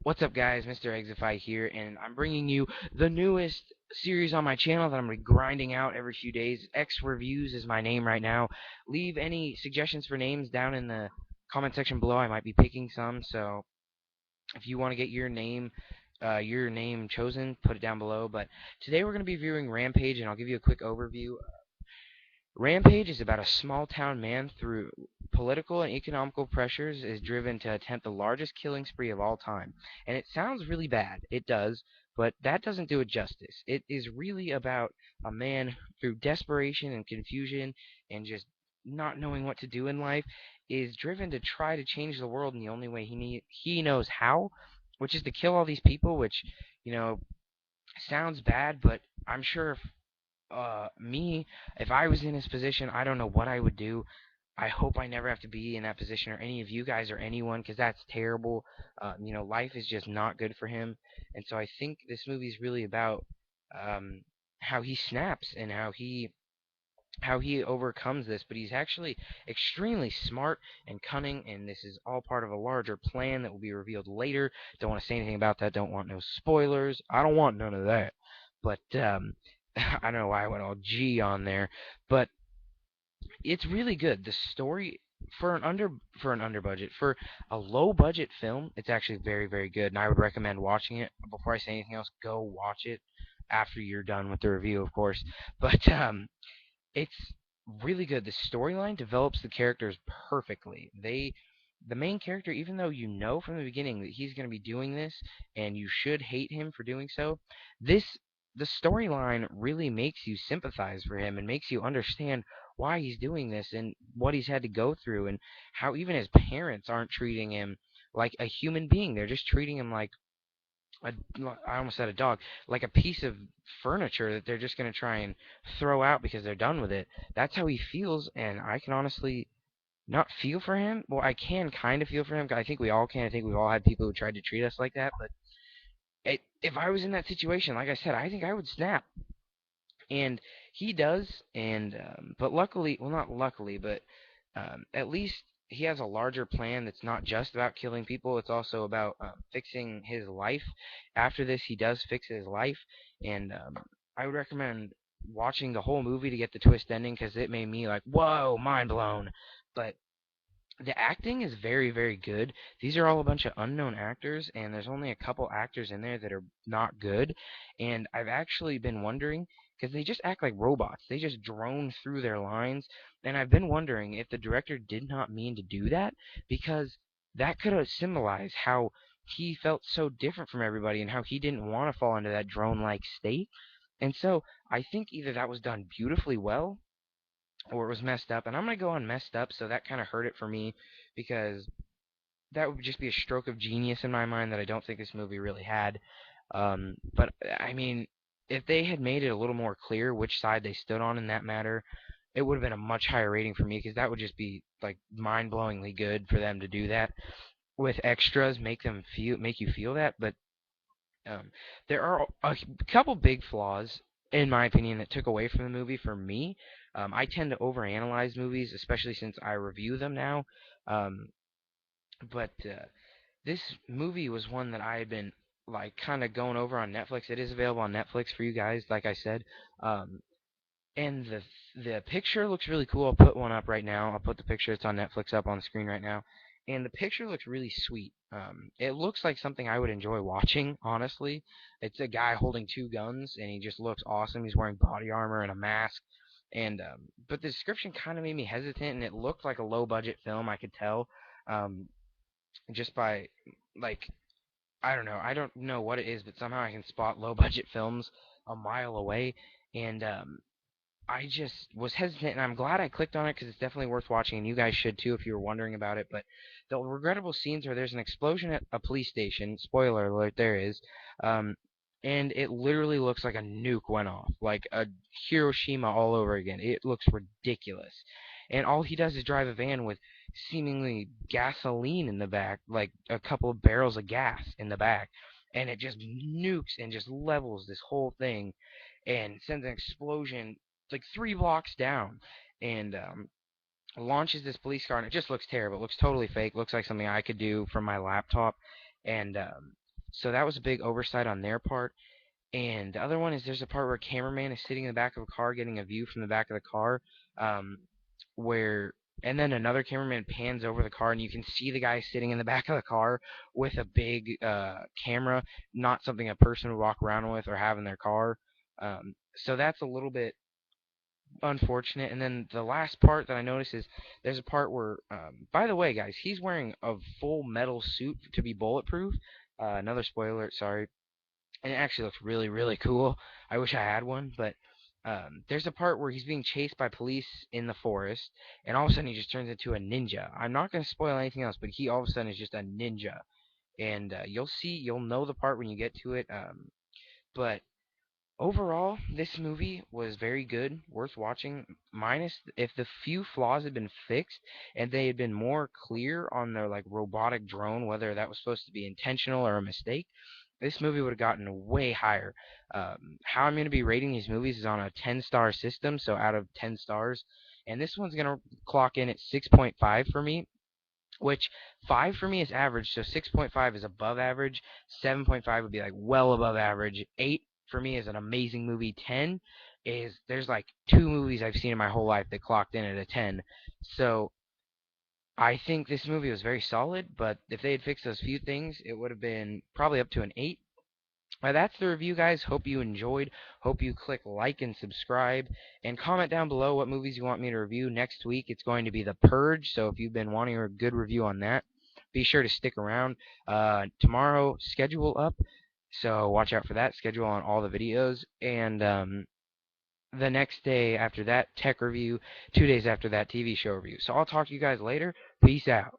What's up, guys? Mr. Exify here, and I'm bringing you the newest series on my channel that I'm grinding out every few days. X Reviews is my name right now. Leave any suggestions for names down in the comment section below. I might be picking some, so if you want to get your name chosen, put it down below. But today we're going to be viewing Rampage, and I'll give you a quick overview. Rampage is about a small town man through political and economical pressures is driven to attempt the largest killing spree of all time. And it sounds really bad. It does, but that doesn't do it justice. It is really about a man through desperation and confusion and just not knowing what to do in life is driven to try to change the world in the only way he knows how, which is to kill all these people, which, you know, sounds bad, but I'm sure me, if I was in his position, I don't know what I would do. I hope I never have to be in that position, or any of you guys, or anyone, because that's terrible. Life is just not good for him, and so I think this movie is really about um, how he snaps and how he overcomes this. But he's actually extremely smart and cunning, and this is all part of a larger plan that will be revealed later. Don't want to say anything about that. Don't want no spoilers. I don't want none of that. But I don't know why I went all G on there, but it's really good. The story for an under budget, for a low budget film, it's actually very, very good, and I would recommend watching it. Before I say anything else, go watch it after you're done with the review, of course. But it's really good. The storyline develops the characters perfectly. The main character, even though you know from the beginning that he's going to be doing this and you should hate him for doing so, this the storyline really makes you sympathize for him and makes you understand why he's doing this and what he's had to go through, and how even his parents aren't treating him like a human being. They're just treating him like a, I almost said a dog, like a piece of furniture that they're just going to try and throw out because they're done with it. That's how he feels, and I can honestly not feel for him. Well, I can kind of feel for him. I think we all can. I think we've all had people who tried to treat us like that. But if I was in that situation, like I said, I think I would snap. And he does. And but luckily, well, not luckily, but at least he has a larger plan that's not just about killing people. It's also about fixing his life. After this, he does fix his life, and I would recommend watching the whole movie to get the twist ending, because it made me like, whoa, mind blown. But the acting is very, very good. These are all a bunch of unknown actors, and there's only a couple actors in there that are not good. And I've actually been wondering, because they just act like robots. They just drone through their lines, and I've been wondering if the director did not mean to do that, because that could have symbolized how he felt so different from everybody and how he didn't want to fall into that drone-like state. And so I think either that was done beautifully well, or it was messed up. And I'm going to go on messed up, so that kind of hurt it for me, because that would just be a stroke of genius in my mind that I don't think this movie really had. But I mean, if they had made it a little more clear which side they stood on in that matter, it would have been a much higher rating for me, because that would just be like mind-blowingly good for them to do that with extras, make you feel that. But um, there are a couple big flaws, in my opinion, that took away from the movie for me. I tend to overanalyze movies, especially since I review them now. Um, but this movie was one that I had been like kind of going over on Netflix. It is available on Netflix for you guys, like I said. Um, and the picture looks really cool. I'll put one up right now. I'll put the picture that's on Netflix up on the screen right now. And the picture looks really sweet. It looks like something I would enjoy watching, honestly. It's a guy holding two guns, and he just looks awesome. He's wearing body armor and a mask. And but the description kind of made me hesitant, and it looked like a low budget film. I could tell, um, just by like, I don't know. I don't know what it is, but somehow I can spot low budget films a mile away. And I just was hesitant, and I'm glad I clicked on it, because it's definitely worth watching, and you guys should too if you were wondering about it. But the regrettable scenes are there's an explosion at a police station. Spoiler alert, there is. Um, and it literally looks like a nuke went off, like a Hiroshima all over again. It looks ridiculous. And all he does is drive a van with seemingly gasoline in the back, like a couple of barrels of gas in the back. And it just nukes and just levels this whole thing and sends an explosion like 3 blocks down, and launches this police car, and it just looks terrible. It looks totally fake. Looks like something I could do from my laptop, and So that was a big oversight on their part. And the other one is there's a part where a cameraman is sitting in the back of a car getting a view from the back of the car, um, where and then another cameraman pans over the car and you can see the guy sitting in the back of the car with a big camera, not something a person would walk around with or have in their car. So that's a little bit unfortunate. And then the last part that I noticed is there's a part where, by the way, guys, he's wearing a full metal suit to be bulletproof. Another spoiler, sorry, and it actually looks really, really cool. I wish I had one, but there's a part where he's being chased by police in the forest, and all of a sudden he just turns into a ninja. I'm not going to spoil anything else, but he all of a sudden is just a ninja, and you'll know the part when you get to it. But overall, this movie was very good, worth watching. Minus if the few flaws had been fixed and they had been more clear on their like robotic drone, whether that was supposed to be intentional or a mistake, this movie would have gotten way higher. How I'm going to be rating these movies is on a 10-star system, so out of 10 stars. And this one's going to clock in at 6.5 for me, which 5 for me is average, so 6.5 is above average. 7.5 would be like well above average. 8 for me is an amazing movie. 10 is there's like 2 movies I've seen in my whole life that clocked in at a 10. So I think this movie was very solid, but if they had fixed those few things, it would have been probably up to an 8. That's the review, guys. Hope you enjoyed. Hope you click like and subscribe. And comment down below what movies you want me to review. Next week, it's going to be The Purge. So if you've been wanting a good review on that, be sure to stick around. Tomorrow, schedule up. So watch out for that. Schedule on all the videos. And the next day after that, tech review. 2 days after that, TV show review. So I'll talk to you guys later. Peace out.